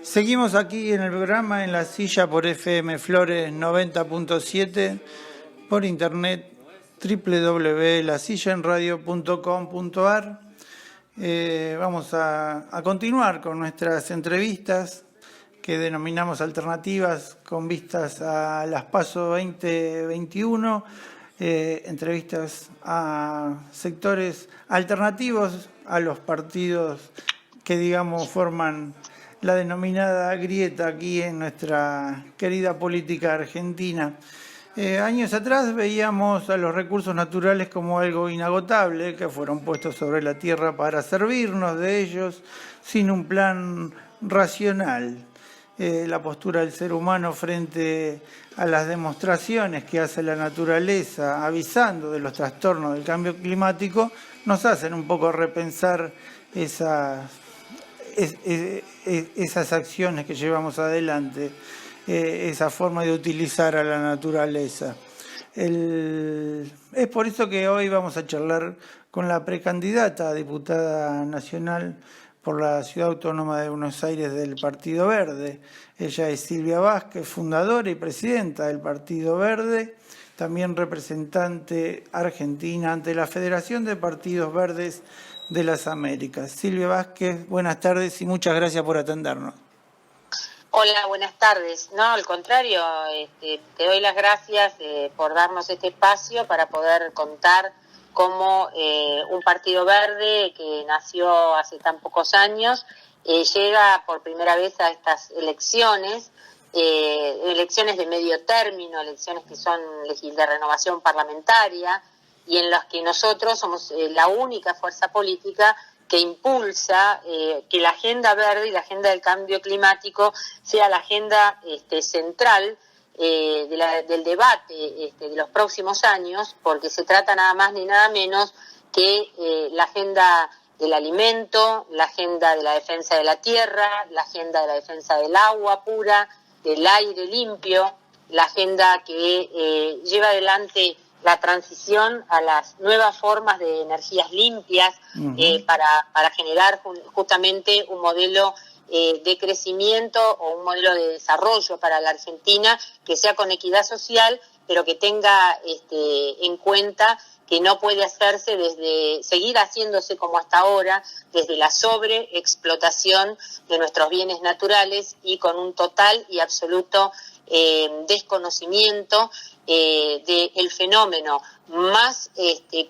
Seguimos aquí en el programa En la Silla por FM Flores 90.7, por internet www.lasillaenradio.com.ar. Vamos a continuar con nuestras entrevistas que denominamos alternativas con vistas a las PASO 2021, entrevistas a sectores alternativos a los partidos que, digamos, forman la denominada grieta aquí en nuestra querida política argentina. Años atrás veíamos a los recursos naturales como algo inagotable, que fueron puestos sobre la tierra para servirnos de ellos sin un plan racional. La postura del ser humano frente a las demostraciones que hace la naturaleza avisando de los trastornos del cambio climático nos hacen un poco repensar esas acciones que llevamos adelante, esa forma de utilizar a la naturaleza. Es por eso que hoy vamos a charlar con la precandidata a diputada nacional por la Ciudad Autónoma de Buenos Aires del Partido Verde. Ella es Silvia Vázquez, fundadora y presidenta del Partido Verde, también representante argentina ante la Federación de Partidos Verdes de las Américas. Silvia Vázquez, buenas tardes y muchas gracias por atendernos. Hola, buenas tardes. No, al contrario, te doy las gracias por darnos este espacio para poder contar cómo un partido verde que nació hace tan pocos años llega por primera vez a estas elecciones, elecciones de medio término, elecciones que son de renovación parlamentaria, y en las que nosotros somos la única fuerza política que impulsa que la agenda verde y la agenda del cambio climático sea la agenda central del debate de los próximos años, porque se trata nada más ni nada menos que la agenda del alimento, la agenda de la defensa de la tierra, la agenda de la defensa del agua pura, del aire limpio, la agenda que lleva adelante la transición a las nuevas formas de energías limpias para generar justamente un modelo de crecimiento o un modelo de desarrollo para la Argentina que sea con equidad social, pero que tenga en cuenta que no puede hacerse seguir haciéndose como hasta ahora, desde la sobreexplotación de nuestros bienes naturales y con un total y absoluto desconocimiento del fenómeno más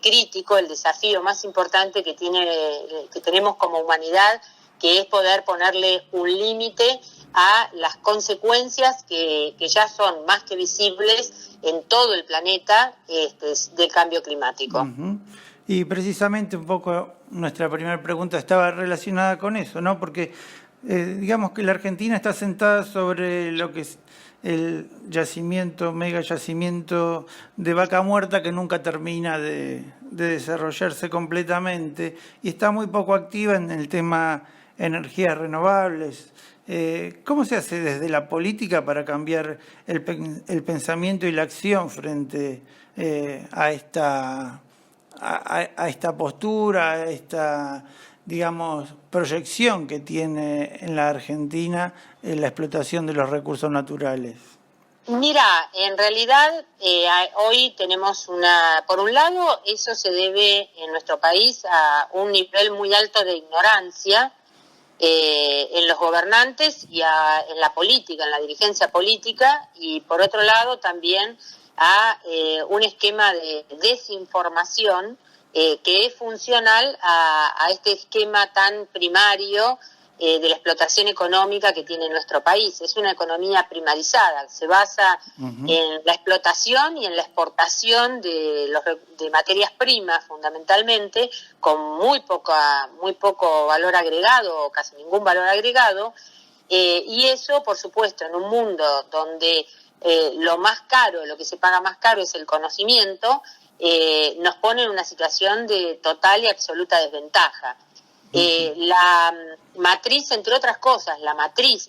crítico, el desafío más importante que tenemos como humanidad, que es poder ponerle un límite a las consecuencias que ya son más que visibles en todo el planeta del cambio climático. Y precisamente un poco nuestra primera pregunta estaba relacionada con eso, ¿no? Porque digamos que la Argentina está sentada sobre lo que es el mega yacimiento de Vaca Muerta, que nunca termina de desarrollarse completamente y está muy poco activa en el tema energías renovables. ¿Cómo se hace desde la política para cambiar el pensamiento y la acción frente a esta postura, a esta, digamos, proyección que tiene en la Argentina la explotación de los recursos naturales? Mira, en realidad hoy tenemos por un lado, eso se debe en nuestro país a un nivel muy alto de ignorancia en los gobernantes y en la política, en la dirigencia política, y por otro lado también a un esquema de desinformación que es funcional a este esquema tan primario de la explotación económica que tiene nuestro país. Es una economía primarizada, se basa en la explotación y en la exportación de materias primas fundamentalmente, con muy poco valor agregado o casi ningún valor agregado, y eso, por supuesto, en un mundo donde lo que se paga más caro es el conocimiento, nos pone en una situación de total y absoluta desventaja. La matriz, entre otras cosas,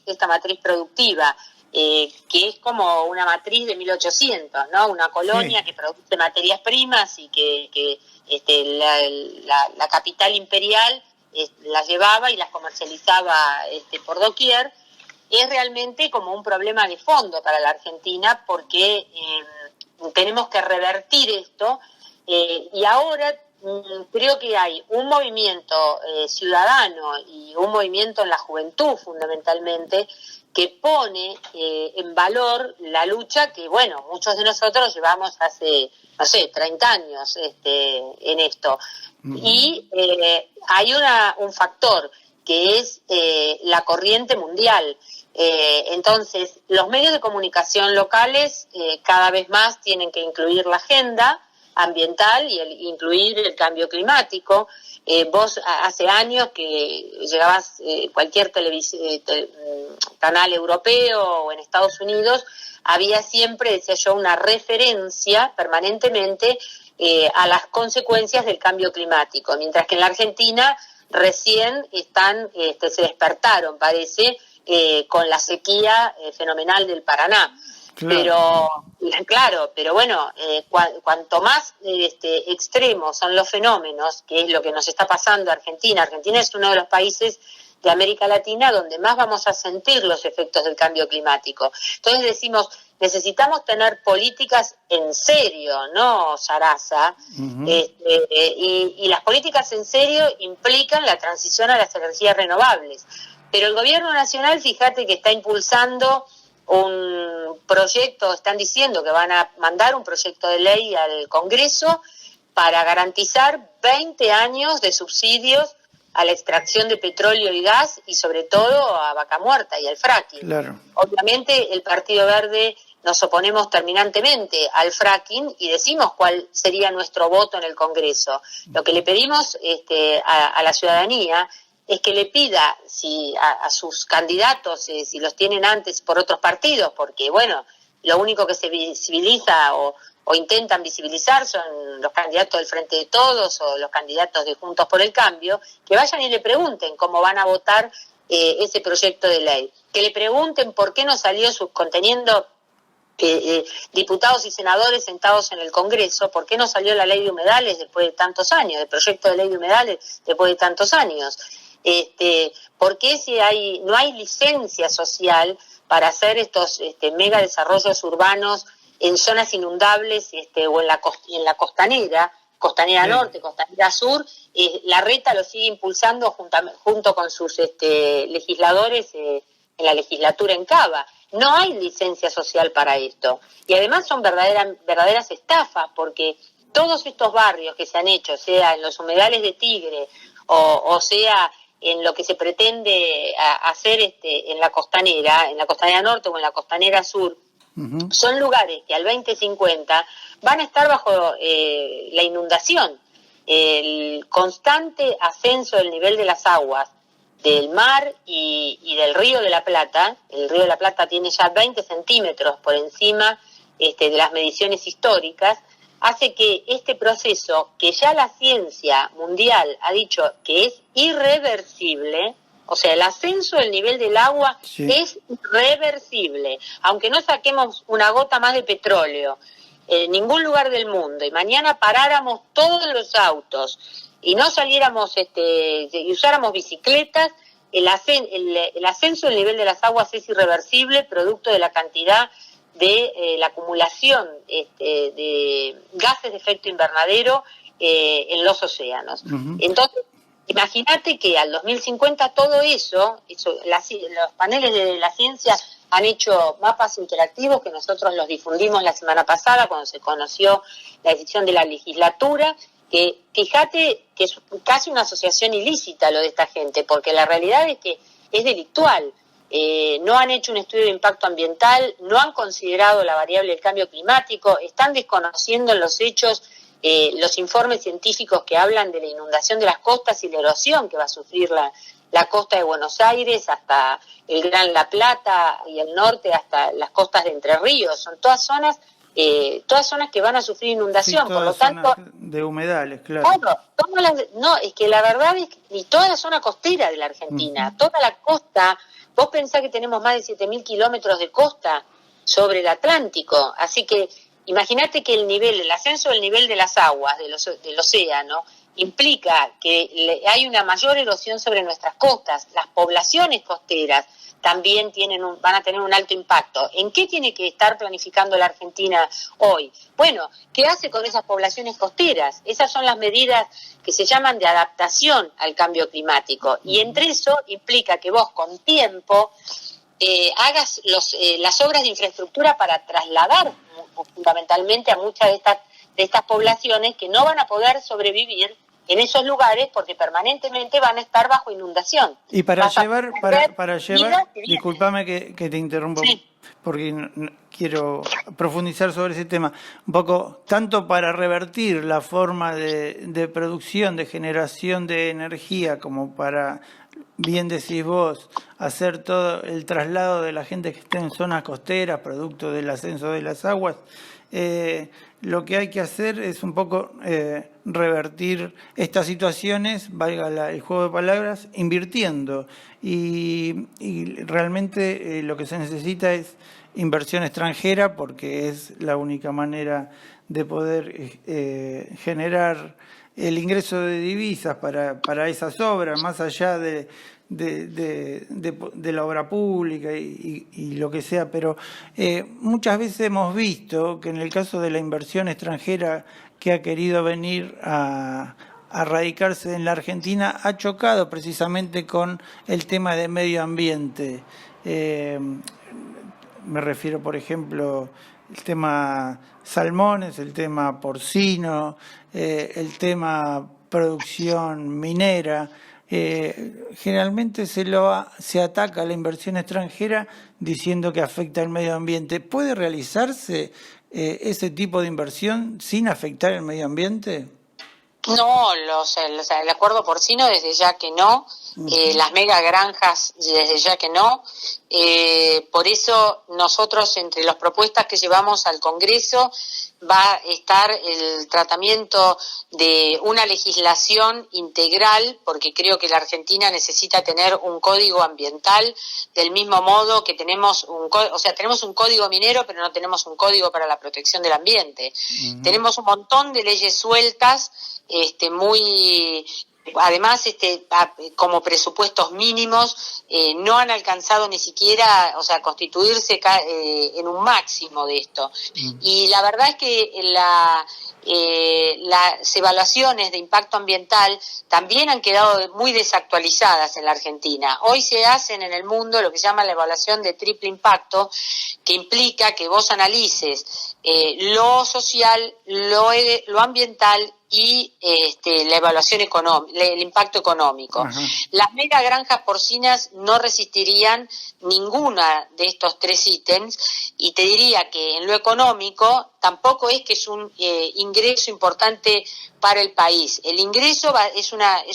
esta matriz productiva, que es como una matriz de 1800, ¿no? Una colonia que produce materias primas y que la capital imperial las llevaba y las comercializaba por doquier, es realmente como un problema de fondo para la Argentina, porque tenemos que revertir esto, y ahora creo que hay un movimiento ciudadano y un movimiento en la juventud fundamentalmente que pone en valor la lucha que, bueno, muchos de nosotros llevamos hace, no sé, 30 años en esto. Y hay un factor que es la corriente mundial. Entonces, los medios de comunicación locales cada vez más tienen que incluir la agenda ambiental y incluir el cambio climático. Vos hace años que llegabas cualquier canal europeo o en Estados Unidos, había siempre, decía yo, una referencia permanentemente a las consecuencias del cambio climático, mientras que en la Argentina recién se despertaron, parece, con la sequía fenomenal del Paraná. Pero bueno, cuanto más extremos son los fenómenos, que es lo que nos está pasando a Argentina. Argentina es uno de los países de América Latina donde más vamos a sentir los efectos del cambio climático. Entonces decimos, necesitamos tener políticas en serio, ¿no, Sarasa? Y las políticas en serio implican la transición a las energías renovables. Pero el gobierno nacional, fíjate que está impulsando un proyecto, están diciendo que van a mandar un proyecto de ley al Congreso para garantizar 20 años de subsidios a la extracción de petróleo y gas y sobre todo a Vaca Muerta y al fracking. Claro. Obviamente el Partido Verde nos oponemos terminantemente al fracking y decimos cuál sería nuestro voto en el Congreso. Lo que le pedimos a la ciudadanía es que le pida a sus candidatos, si los tienen antes por otros partidos, porque bueno, lo único que se visibiliza o intentan visibilizar son los candidatos del Frente de Todos o los candidatos de Juntos por el Cambio, que vayan y le pregunten cómo van a votar ese proyecto de ley, que le pregunten por qué no salió conteniendo diputados y senadores sentados en el Congreso, por qué no salió la ley de humedales después de tantos años, el proyecto de ley de humedales después de tantos años. ¿Por qué no hay licencia social para hacer estos mega desarrollos urbanos en zonas inundables o en la costanera norte, costanera sur? La Reta lo sigue impulsando junto con sus legisladores en la legislatura en Cava. No hay licencia social para esto. Y además son verdaderas estafas, porque todos estos barrios que se han hecho, sea en los humedales de Tigre o sea en lo que se pretende hacer en la costanera norte o en la costanera sur, son lugares que al 2050 van a estar bajo la inundación. El constante ascenso del nivel de las aguas del mar y del Río de la Plata, el Río de la Plata tiene ya 20 centímetros por encima de las mediciones históricas, hace que este proceso, que ya la ciencia mundial ha dicho que es irreversible, o sea, el ascenso del nivel del agua es irreversible, aunque no saquemos una gota más de petróleo en ningún lugar del mundo y mañana paráramos todos los autos y no saliéramos y usáramos bicicletas, el ascenso del nivel de las aguas es irreversible, producto de la cantidad de la acumulación de gases de efecto invernadero en los océanos. Entonces, imagínate que al 2050 todo eso los paneles de la ciencia han hecho mapas interactivos que nosotros los difundimos la semana pasada cuando se conoció la decisión de la legislatura, que fíjate que es casi una asociación ilícita lo de esta gente, porque la realidad es que es delictual. No han hecho un estudio de impacto ambiental, no han considerado la variable del cambio climático, están desconociendo en los hechos los informes científicos que hablan de la inundación de las costas y la erosión que va a sufrir la costa de Buenos Aires hasta el Gran La Plata y el norte hasta las costas de Entre Ríos. Son todas zonas que van a sufrir inundación, sí, por lo tanto de humedales, claro. No, es que la verdad es que y toda la zona costera de la Argentina, toda la costa. Vos pensás que tenemos más de 7.000 kilómetros de costa sobre el Atlántico, así que imagínate que el ascenso del nivel de las aguas del océano implica que hay una mayor erosión sobre nuestras costas, las poblaciones costeras también van a tener un alto impacto. ¿En qué tiene que estar planificando la Argentina hoy? Bueno, ¿qué hace con esas poblaciones costeras? Esas son las medidas que se llaman de adaptación al cambio climático. Y entre eso implica que vos con tiempo hagas las obras de infraestructura para trasladar fundamentalmente a muchas de estas poblaciones que no van a poder sobrevivir en esos lugares porque permanentemente van a estar bajo inundación. Y para llevar, discúlpame que te interrumpo, sí, porque quiero profundizar sobre ese tema, un poco, tanto para revertir la forma de producción, de generación de energía, como para, bien decís vos, hacer todo el traslado de la gente que esté en zonas costeras, producto del ascenso de las aguas. Lo que hay que hacer es un poco revertir estas situaciones, valga el juego de palabras, invirtiendo. Y realmente lo que se necesita es inversión extranjera, porque es la única manera de poder generar el ingreso de divisas para esas obras, más allá de la obra pública y lo que sea, pero muchas veces hemos visto que en el caso de la inversión extranjera que ha querido venir a radicarse en la Argentina, ha chocado precisamente con el tema de medio ambiente. Me refiero, por ejemplo, el tema salmones, el tema porcino, el tema producción minera. Generalmente se ataca a la inversión extranjera diciendo que afecta al medio ambiente. ¿Puede realizarse ese tipo de inversión sin afectar el medio ambiente? No, el acuerdo porcino desde ya que no, las mega granjas desde ya que no, por eso nosotros entre las propuestas que llevamos al Congreso va a estar el tratamiento de una legislación integral, porque creo que la Argentina necesita tener un código ambiental del mismo modo que tenemos tenemos un código minero, pero no tenemos un código para la protección del ambiente. Tenemos un montón de leyes sueltas, además como presupuestos mínimos no han alcanzado ni siquiera, constituirse en un máximo de esto. Y la verdad es que las evaluaciones de impacto ambiental también han quedado muy desactualizadas en la Argentina. Hoy se hacen en el mundo lo que se llama la evaluación de triple impacto, que implica que vos analices lo social, lo ambiental y la evaluación económica, el impacto económico. Ajá. Las mega granjas porcinas no resistirían ninguna de estos tres ítems, y te diría que en lo económico tampoco es que es un ingreso importante para el país. El ingreso es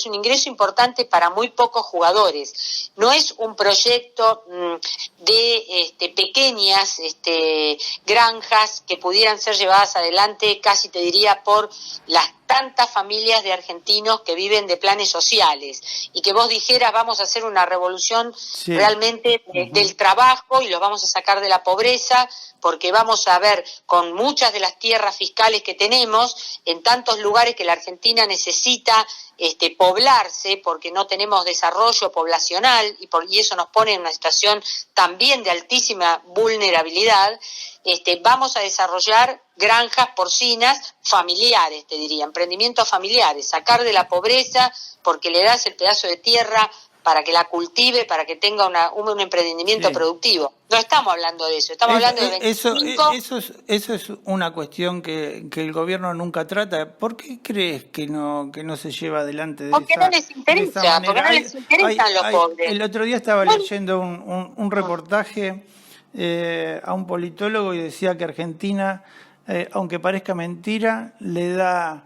un ingreso importante para muy pocos jugadores. No es un proyecto de pequeñas granjas que pudieran ser llevadas adelante, casi te diría, por las tantas familias de argentinos que viven de planes sociales, y que vos dijeras vamos a hacer una revolución realmente del trabajo y los vamos a sacar de la pobreza, porque vamos a ver con muchas de las tierras fiscales que tenemos en tantos lugares que la Argentina necesita poblarse, porque no tenemos desarrollo poblacional y eso nos pone en una situación también de altísima vulnerabilidad. Vamos a desarrollar granjas porcinas familiares, te diría, emprendimientos familiares, sacar de la pobreza porque le das el pedazo de tierra para que la cultive, para que tenga un emprendimiento productivo. No estamos hablando de eso, estamos hablando de 25... Eso es una cuestión que el gobierno nunca trata. ¿Por qué crees que no se lleva adelante de esa manera? Porque no les interesa, porque no les interesan los pobres. El otro día estaba leyendo un reportaje a un politólogo y decía que Argentina, aunque parezca mentira, le da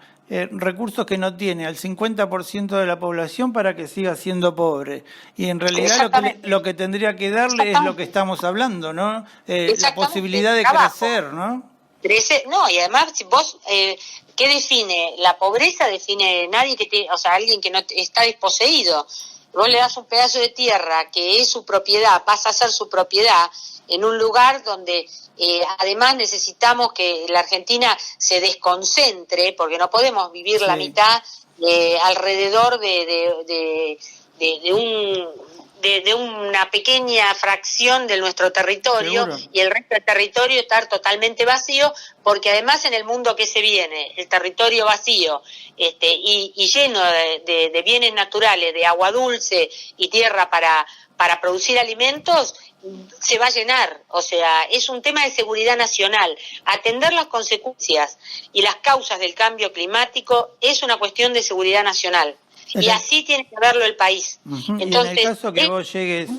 recursos que no tiene al 50% de la población para que siga siendo pobre. Y en realidad lo que tendría que darle es lo que estamos hablando, ¿no? La posibilidad de crecer, ¿no? No, y además, vos, ¿qué define? La pobreza define alguien que no está desposeído. Vos le das un pedazo de tierra que es su propiedad, pasa a ser su propiedad, en un lugar donde además necesitamos que la Argentina se desconcentre, porque no podemos vivir la mitad alrededor de de una pequeña fracción de nuestro territorio. Seguro. Y el resto del territorio estar totalmente vacío, porque además en el mundo que se viene, el territorio vacío y lleno de bienes naturales, de agua dulce y tierra para producir alimentos, se va a llenar. O sea, es un tema de seguridad nacional. Atender las consecuencias y las causas del cambio climático es una cuestión de seguridad nacional. Y así tiene que verlo el país. Entonces, y en el caso que vos llegues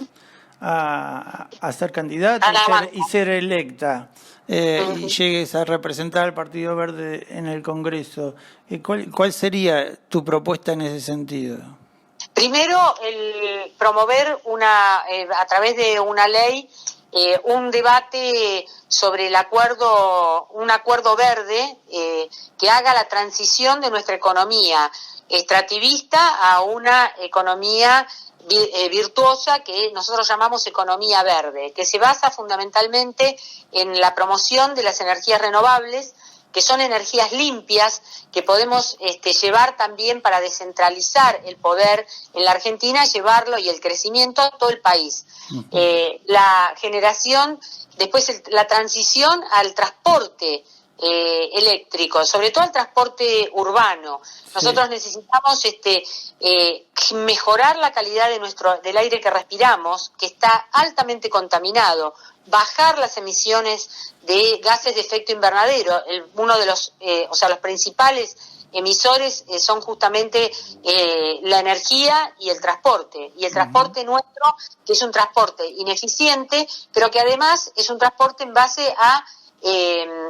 a ser candidata y ser electa, y llegues a representar al Partido Verde en el Congreso, ¿cuál sería tu propuesta en ese sentido? Primero, el promover a través de una ley un debate sobre un acuerdo verde que haga la transición de nuestra economía extractivista a una economía virtuosa que nosotros llamamos economía verde, que se basa fundamentalmente en la promoción de las energías renovables, que son energías limpias, que podemos llevar también para descentralizar el poder en la Argentina, llevarlo y el crecimiento a todo el país. La generación, después la transición al transporte eléctrico, sobre todo al transporte urbano. Nosotros necesitamos mejorar la calidad del aire que respiramos, que está altamente contaminado, bajar las emisiones de gases de efecto invernadero. Uno de los principales emisores son justamente la energía y el transporte. Y el transporte nuestro, que es un transporte ineficiente, pero que además es un transporte en base a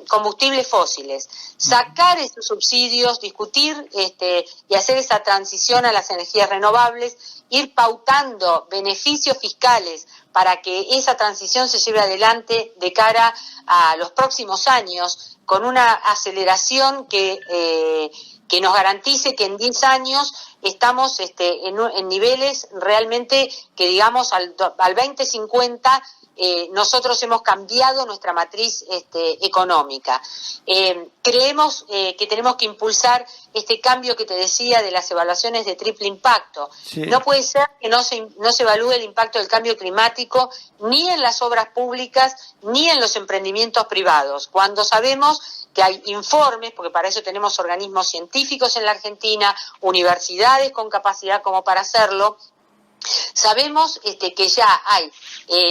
combustibles fósiles. Sacar esos subsidios, discutir y hacer esa transición a las energías renovables, ir pautando beneficios fiscales para que esa transición se lleve adelante de cara a los próximos años, con una aceleración que nos garantice que en 10 años estamos en niveles realmente que, digamos, al 2050 nosotros hemos cambiado nuestra matriz económica. Creemos que tenemos que impulsar este cambio que te decía de las evaluaciones de triple impacto. Sí. No puede ser que no se evalúe el impacto del cambio climático ni en las obras públicas ni en los emprendimientos privados, cuando sabemos que hay informes, porque para eso tenemos organismos científicos en la Argentina, universidades con capacidad como para hacerlo. Sabemos que ya hay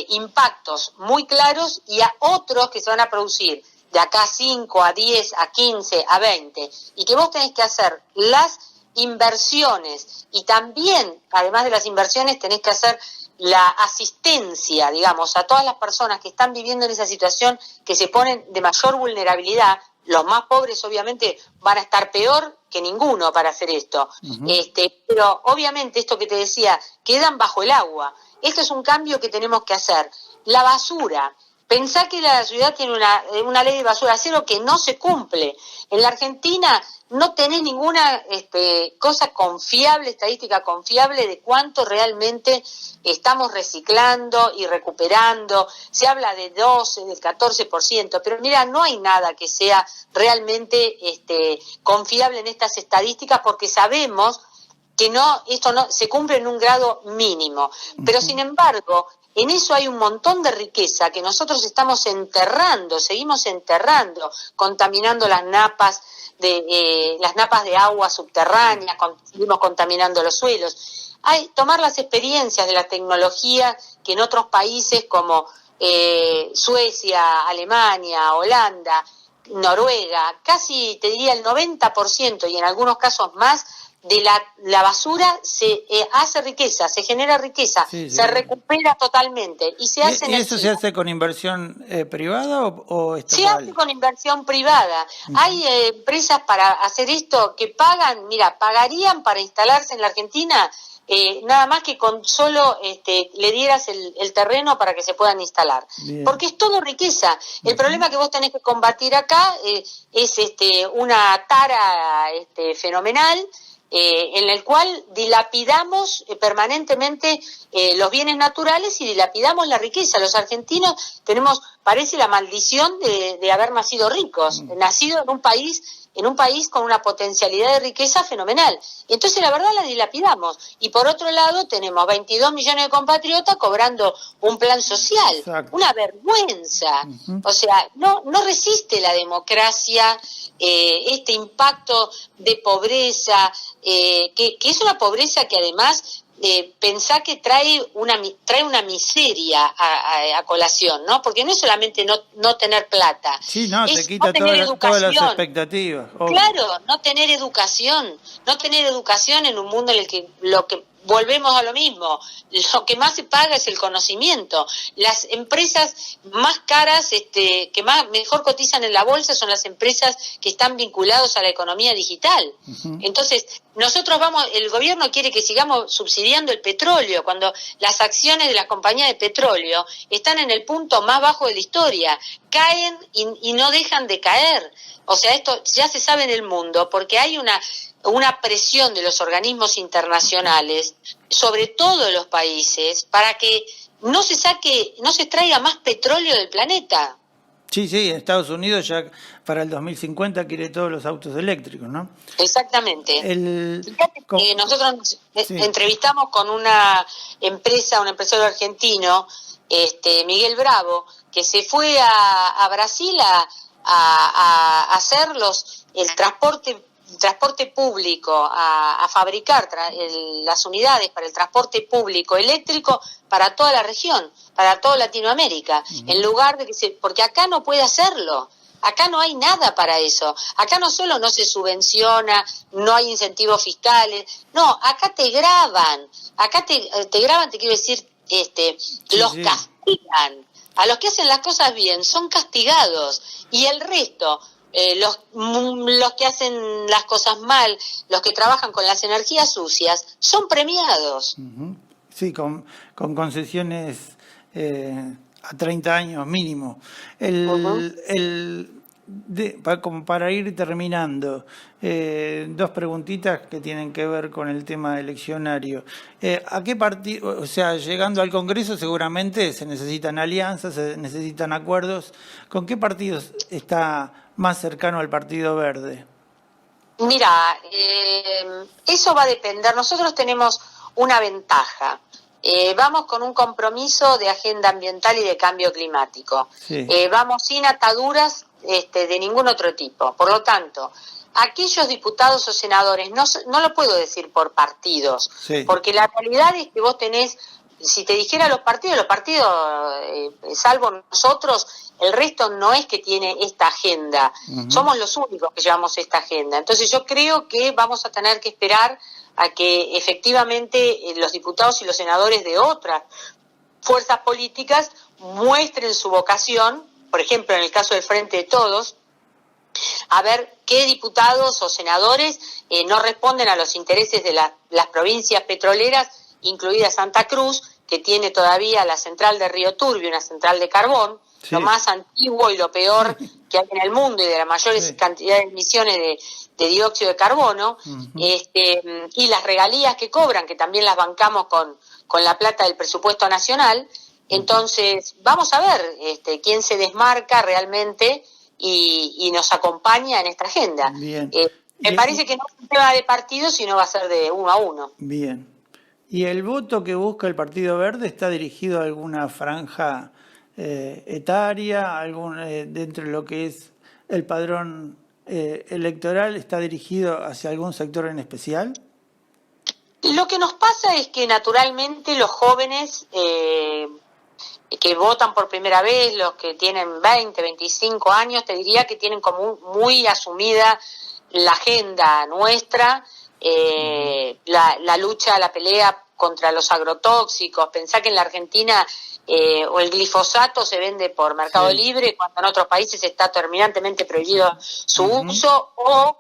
impactos muy claros y a otros que se van a producir de acá a 5, a 10, a 15, a 20, y que vos tenés que hacer las inversiones y también, además de las inversiones, tenés que hacer la asistencia, digamos, a todas las personas que están viviendo en esa situación, que se ponen de mayor vulnerabilidad. Los más pobres obviamente van a estar peor que ninguno para hacer esto. Pero obviamente esto que te decía, quedan bajo el agua. Esto es un cambio que tenemos que hacer. La basura. Pensá que la ciudad tiene una ley de basura cero que no se cumple. En la Argentina no tenés ninguna cosa confiable, estadística confiable de cuánto realmente estamos reciclando y recuperando. Se habla de 12, del 14%, pero mira, no hay nada que sea realmente confiable en estas estadísticas, porque sabemos que esto no se cumple en un grado mínimo. Pero sin embargo, en eso hay un montón de riqueza que nosotros estamos enterrando, seguimos enterrando, contaminando las napas de agua subterráneas, seguimos contaminando los suelos. Tomar las experiencias de la tecnología que en otros países como Suecia, Alemania, Holanda, Noruega, casi te diría el 90% y en algunos casos más, de la basura se hace riqueza, se genera riqueza, se recupera totalmente y se hace. ¿Y eso se hace con inversión privada o estatal? Se hace con inversión privada. Hay empresas para hacer esto que pagarían para instalarse en la Argentina, nada más que con solo le dieras el terreno para que se puedan instalar. Bien. Porque es todo riqueza. El problema que vos tenés que combatir acá es una tara fenomenal, en el cual dilapidamos permanentemente los bienes naturales y dilapidamos la riqueza. Los argentinos tenemos parece la maldición de haber nacido ricos, nacido en un país con una potencialidad de riqueza fenomenal. Entonces la verdad la dilapidamos. Y por otro lado tenemos 22 millones de compatriotas cobrando un plan social. Exacto. Una vergüenza. O sea, no resiste la democracia este impacto de pobreza, que es una pobreza que además pensá que trae una miseria a colación, ¿no? Porque no es solamente no tener plata. Sí, no, es te quita no tener todas las educación. expectativas. Obvio. Claro, no tener educación en un mundo en el que volvemos a lo mismo, lo que más se paga es el conocimiento. Las empresas más caras, que mejor cotizan en la bolsa son las empresas que están vinculadas a la economía digital. Entonces, el gobierno quiere que sigamos subsidiando el petróleo, cuando las acciones de las compañías de petróleo están en el punto más bajo de la historia, caen y no dejan de caer. O sea, esto ya se sabe en el mundo, porque hay una presión de los organismos internacionales, sobre todo de los países, para que no se extraiga más petróleo del planeta. Sí, Estados Unidos ya para el 2050 quiere todos los autos eléctricos, ¿no? Exactamente. Fíjate que nosotros entrevistamos con un empresario argentino, Miguel Bravo, que se fue a Brasil a hacer el transporte público, a fabricar las unidades para el transporte público eléctrico para toda la región, para toda Latinoamérica, en lugar de porque acá no puede hacerlo. Acá no hay nada para eso. Acá no solo no se subvenciona, no hay incentivos fiscales, no, acá te graban. Acá te graban, te quiero decir, los castigan. A los que hacen las cosas bien son castigados, y el resto, los que hacen las cosas mal, los que trabajan con las energías sucias, son premiados. Sí, con concesiones a 30 años mínimo. Como para ir terminando, dos preguntitas que tienen que ver con el tema eleccionario. ¿A qué partido, o sea, llegando al Congreso seguramente se necesitan alianzas, se necesitan acuerdos? ¿Con qué partidos está más cercano al Partido Verde? Mira, eso va a depender. Nosotros tenemos una ventaja. Vamos con un compromiso de agenda ambiental y de cambio climático. Sí. Vamos sin ataduras de ningún otro tipo. Por lo tanto, aquellos diputados o senadores, no lo puedo decir por partidos, porque la realidad es que vos tenés, si te dijera los partidos, salvo nosotros, el resto no es que tiene esta agenda. Somos los únicos que llevamos esta agenda. Entonces yo creo que vamos a tener que esperar a que efectivamente los diputados y los senadores de otras fuerzas políticas muestren su vocación, por ejemplo en el caso del Frente de Todos, a ver qué diputados o senadores no responden a los intereses de las provincias petroleras, incluida Santa Cruz, que tiene todavía la central de Río Turbio, una central de carbón, lo más antiguo y lo peor que hay en el mundo y de la mayor cantidad de emisiones de dióxido de carbono, y las regalías que cobran, que también las bancamos con la plata del presupuesto nacional. Entonces, vamos a ver quién se desmarca realmente y nos acompaña en esta agenda. Me parece que no es un tema de partido, sino va a ser de uno a uno. Bien. ¿Y el voto que busca el Partido Verde está dirigido a alguna franja etaria, dentro de lo que es el padrón electoral, está dirigido hacia algún sector en especial? Lo que nos pasa es que naturalmente los jóvenes que votan por primera vez, los que tienen 20, 25 años, te diría que tienen como muy asumida la agenda nuestra, la lucha, la pelea contra los agrotóxicos. Pensá que en la Argentina o el glifosato se vende por mercado libre, cuando en otros países está terminantemente prohibido su uso, o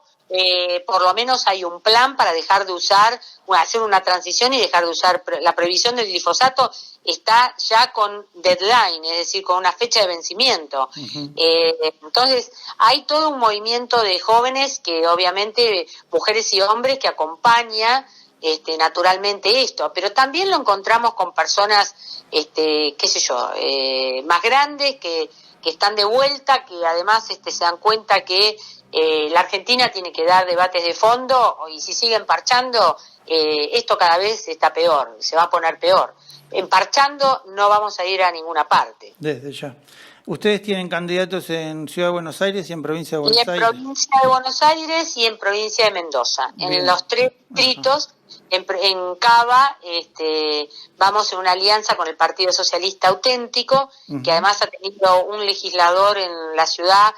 por lo menos hay un plan para dejar de usar, hacer una transición y dejar de usar. La prohibición del glifosato está ya con deadline, es decir, con una fecha de vencimiento. Entonces hay todo un movimiento de jóvenes, que obviamente mujeres y hombres, que acompaña naturalmente esto, pero también lo encontramos con personas, más grandes, que que están de vuelta, que además se dan cuenta que la Argentina tiene que dar debates de fondo, y si siguen parchando, esto cada vez está peor, se va a poner peor. Parchando no vamos a ir a ninguna parte. Desde ya. Ustedes tienen candidatos en Ciudad de Buenos Aires y en Provincia de Buenos Aires. En Provincia de Buenos Aires y en Provincia de Mendoza. Bien. En los 3 distritos, en Cava, vamos en una alianza con el Partido Socialista Auténtico, que además ha tenido un legislador en la ciudad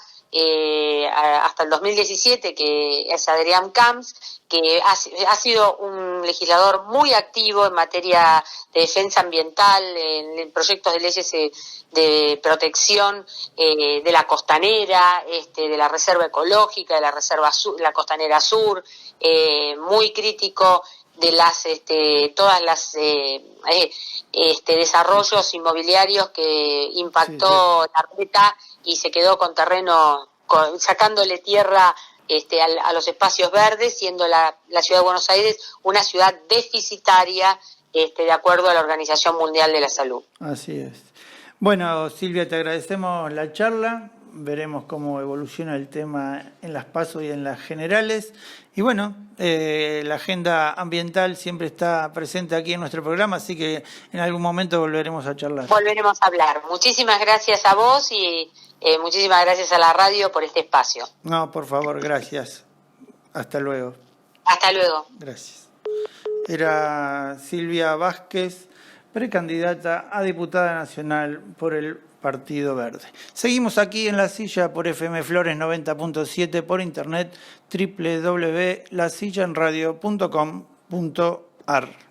hasta el 2017, que es Adrián Camps, que ha sido un legislador muy activo en materia de defensa ambiental, en proyectos de leyes de protección de la costanera, de la reserva ecológica, de la reserva sur, la costanera sur, muy crítico de las todas las desarrollos inmobiliarios que impactó la Reta y se quedó con terreno, sacándole tierra a los espacios verdes, siendo la Ciudad de Buenos Aires una ciudad deficitaria, de acuerdo a la Organización Mundial de la Salud. Así es. Bueno, Silvia, te agradecemos la charla. Veremos cómo evoluciona el tema en las PASO y en las generales. Y bueno, la agenda ambiental siempre está presente aquí en nuestro programa, así que en algún momento volveremos a charlar. Volveremos a hablar. Muchísimas gracias a vos y muchísimas gracias a la radio por este espacio. No, por favor, gracias. Hasta luego. Hasta luego. Gracias. Era Silvia Vázquez, precandidata a diputada nacional por el Partido Verde. Seguimos aquí en La Silla por FM Flores 90.7, por internet www.lasillaenradio.com.ar.